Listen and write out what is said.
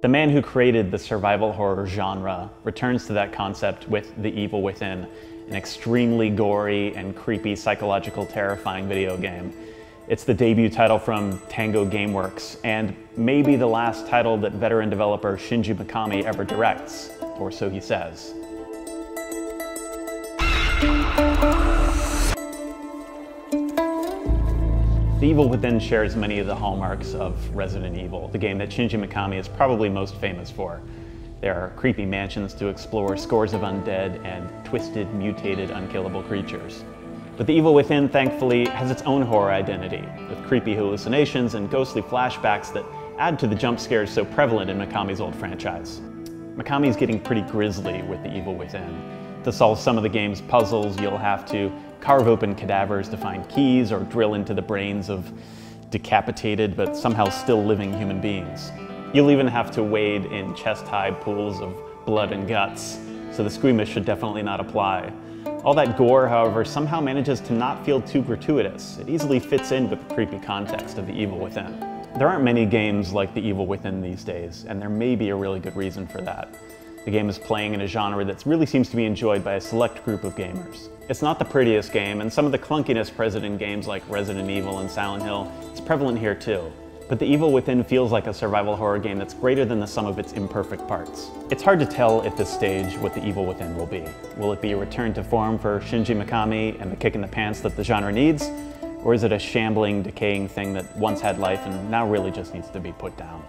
The man who created the survival horror genre returns to that concept with The Evil Within, an extremely gory and creepy, psychological, terrifying video game. It's the debut title from Tango Gameworks, and maybe the last title that veteran developer Shinji Mikami ever directs, or so he says. The Evil Within shares many of the hallmarks of Resident Evil, the game that Shinji Mikami is probably most famous for. There are creepy mansions to explore, scores of undead, and twisted, mutated, unkillable creatures. But The Evil Within, thankfully, has its own horror identity, with creepy hallucinations and ghostly flashbacks that add to the jump scares so prevalent in Mikami's old franchise. Mikami's getting pretty grisly with The Evil Within. To solve some of the game's puzzles, you'll have to carve open cadavers to find keys or drill into the brains of decapitated but somehow still living human beings. You'll even have to wade in chest-high pools of blood and guts, so the squeamish should definitely not apply. All that gore, however, somehow manages to not feel too gratuitous. It easily fits in with the creepy context of The Evil Within. There aren't many games like The Evil Within these days, and there may be a really good reason for that. The game is playing in a genre that really seems to be enjoyed by a select group of gamers. It's not the prettiest game, and some of the clunkiness present in games like Resident Evil and Silent Hill is prevalent here too. But The Evil Within feels like a survival horror game that's greater than the sum of its imperfect parts. It's hard to tell at this stage what The Evil Within will be. Will it be a return to form for Shinji Mikami and the kick in the pants that the genre needs? Or is it a shambling, decaying thing that once had life and now really just needs to be put down?